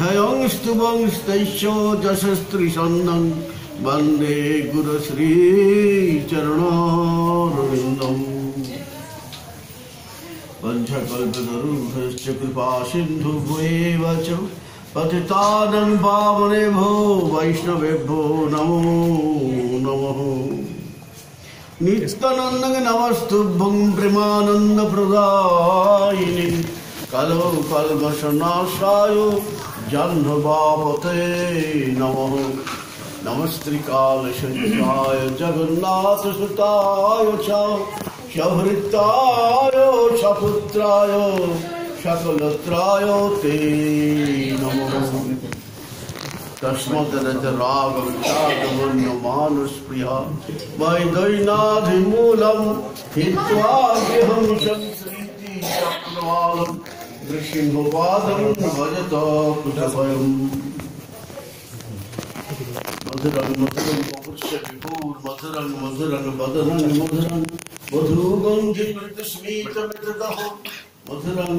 ध्ययं स्तुवं स्तैश्चो जशस्त्रिशन्नं वन्दे गुरुश्रीचरणोरविन्दम् पञ्चकल्पतरुभ्यश्च कृपासिन्धुभ्येव च पतितानं पावनेभ्यो वैष्णवेभ्यो नमो नमः। नित्यानन्दं नमस्तुभ्यं प्रेमानन्दप्रदायिने कलो कल्मषनाशाय जाह्नवापते नमः। नमस्त्रिकालशय्याय जगन्नाथसुताय च शभृताय शपुत्राय शकलत्राय ते नमः। तस्मद्रजरागं चागमन्यमानस्प्रिया वैदैनाधिमूलं हित्वा गृहं संस्कृति चक्रवालं नृसिंहपादं भजत कुशभयम्। मधुरं मधुरं पपुष्य विभुर्मधुरं मधुरं वदनं मधुरं मधुगञ्जितस्मितमितदः मधुरं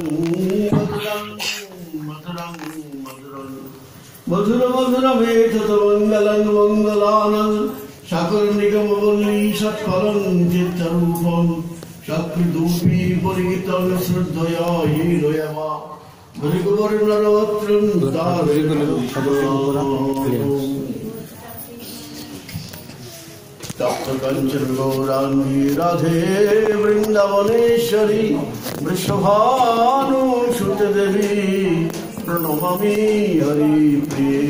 मधुरं मधुरं मधुरं मधुरमधुरमेतद्मङ्गलं मङ्गलानं सकलनिगमवल्ली सत्फलं चित्तरूपं शक्तिदूपी परिगीतं श्रद्धया हीरयमा भृगुवर्णरवक्त्रं तप्तकञ्चन गौराङ्गी राधे वृन्दावनेश्वरी वृषभानुसुतदेवी प्रणमामि हरिप्रिये।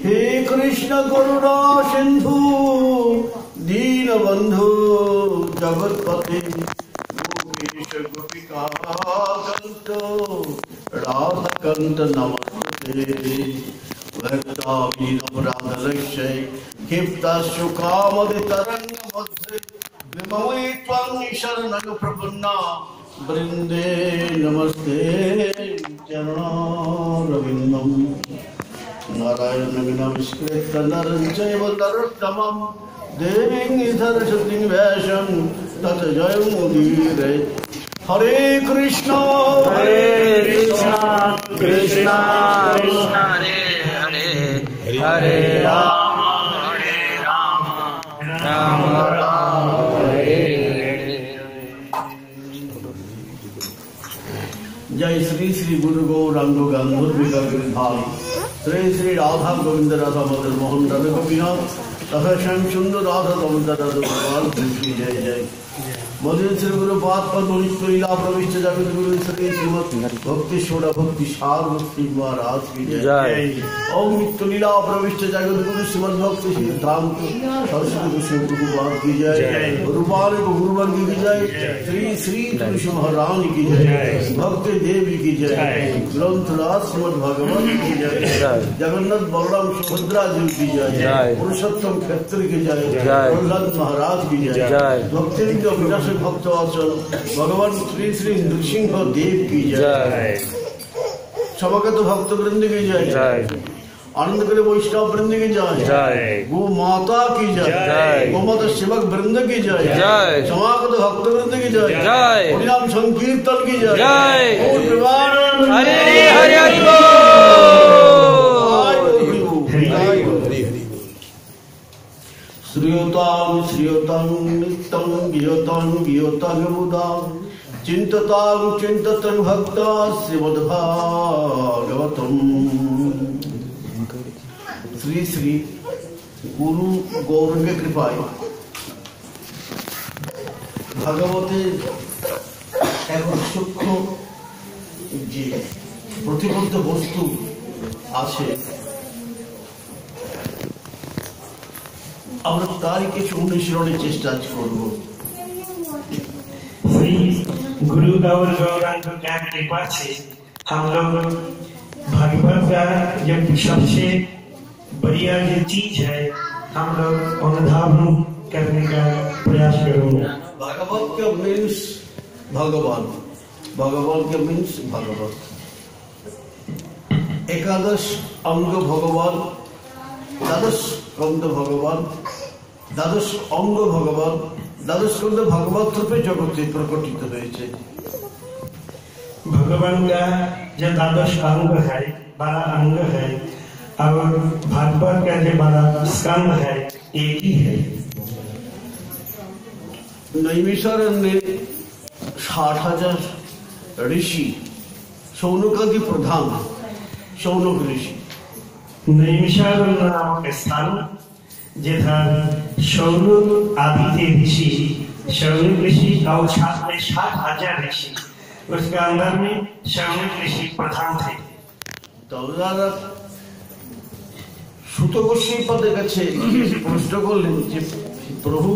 हे कृष्ण करुणा सिन्धु दीनबन्धु जगत्पते गोपेश गोपिकाकान्त राधाकान्त नमस्ते। भक्ताभिनवराधलक्ष्यै क्षिप्तशुकामदितरङ्गमध्ये विमोहि त्वं शरणं प्रपन्ना वृन्दे नमस्ते चरणारविन्दम्। नारायणं नमस्कृत्य नरं चैव नरोत्तमं देवीं सरस्वतीं व्यासं ततो जयमुदीरये। हरे कृष्णा कृष्णा कृष्णा हरे हरे हरे राम राम राम हरे हरे। जय श्री श्री गुरु गौरांग गंधर्विका गिरिधारी श्री श्री राधा गोविंद राधा मदन मोहन राधा गोपीनाथ तथा श्याम सुंदर राधा गोविंद राधा भगवान की जय जय। मधुर श्री गुरु पाद पद्म लीला प्रविष्ट जगत गुरु श्री श्रीमद भक्ति सोडा भक्ति सार श्री महाराज की जय। ओम नित्य लीला प्रविष्ट जगत गुरु श्रीमद भक्ति सिद्धांत सरस्वती गोस्वामी प्रभुपाद की जय। रूपाल गुरुवर की जय। श्री श्री तुलसी महारानी की जय। भक्ति देवी की जय। ग्रंथराज श्रीमद भागवत की जय। जगन्नाथ बलराम सुभद्रा जी की जय। पुरुषोत्तम क्षेत्र की जय। प्रहलाद महाराज की जय। भक्ति भक्त अचल भगवान श्री श्री नृसिंह देव की जय। समगत भक्त वृंद की जय। आनंद करे वैष्णव वृंद की जय। गो माता की जय। गो माता सेवक वृंद की जय। समागत भक्त वृंद की जय। हरिनाम संकीर्तन की जय। हरे हरे श्रियतां श्रियतां नित्यं गियतां गियतां मुदां चिन्ततां चिन्ततं भक्ता श्रीमद्भागवतम्। श्री श्री गुरु गौरंग कृपाয় ভাগবতের এখন সূক্ষ্ম যে প্রতিবদ্ধ বস্তু আছে আমরা তার কিছু অনুসরণের চেষ্টা করব। श्री गुरु गौरांग की कृपा से हम लोग भागवत का जब सबसे बढ़िया जो चीज है हम लोग अनुधावन करने का प्रयास करेंगे। भागवत के मीन्स भगवान, भगवान के मीन्स भगवत। एकादश अंग भगवान, द्वादश स्कंद भगवान, द्वादश अंग भगवान, দ্বাদশ স্কন্ধে ভাগবত রূপে জগতে প্রকটিত হয়েছে। भगवान का जो द्वादश अंग है, 12 अंग है, और भागवत का जो 12 स्कंद है, एक ही है। नैमिषारण्य 60,000 ऋषि, शौनकादि प्रधान शौनक ऋषि। नैमिषारण्य नामक स्थान जिधर शौनक आदि थे ऋषि, शौनक ऋषि और 60,000 ऋषि, उसके अंदर में शौनक ऋषि प्रधान थे। তারা সুত গোস্বামীর কাছে প্রশ্ন করলেন যে প্রভু,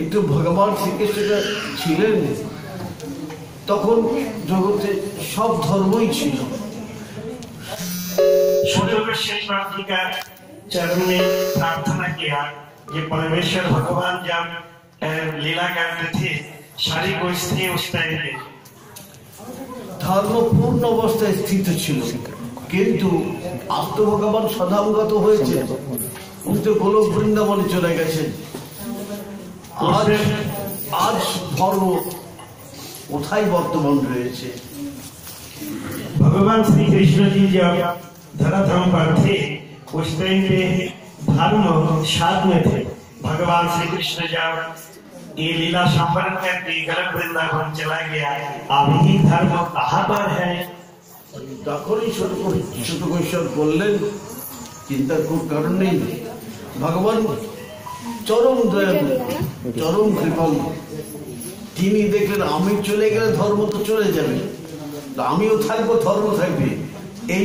একটু ভগবান শ্রীকৃষ্ণ ছিলেন তখন জগতে সব ধর্মই ছিল। सुत गोस्वामी जी का चरण में प्रार्थना किया कि परमेश्वर भगवान जब लीला करते थे, सारी कोई थे उस टाइम में ধর্ম পূর্ণ অবস্থায় স্থিত ছিল, কিন্তু আত্মভগবান সদাঙ্গত হয়েছে, উনি তো গোলক বৃন্দাবনে চলে গেছেন। আজ ধর্ম কোথায় বর্তমান রয়েছে? भगवान श्री कृष्ण जी जब धराधाम पर थे उस टाइम पे धर्म साथ में थे। भगवान श्री कृष्ण जब ये लीला संपन्न करके गोलोक वृंदावन चला गया, अभी धर्म कहाँ पर है? তখনই ছোট গোস্বামী বললেন, চিন্তার কোন কারণ নেই, ভগবান চরম দয়ালু, চরম কৃপালু। তিনি দেখলেন আমি চলে গেলে ধর্ম তো চলে যাবে, আমিও থাকবো, ধর্ম থাকবে। এই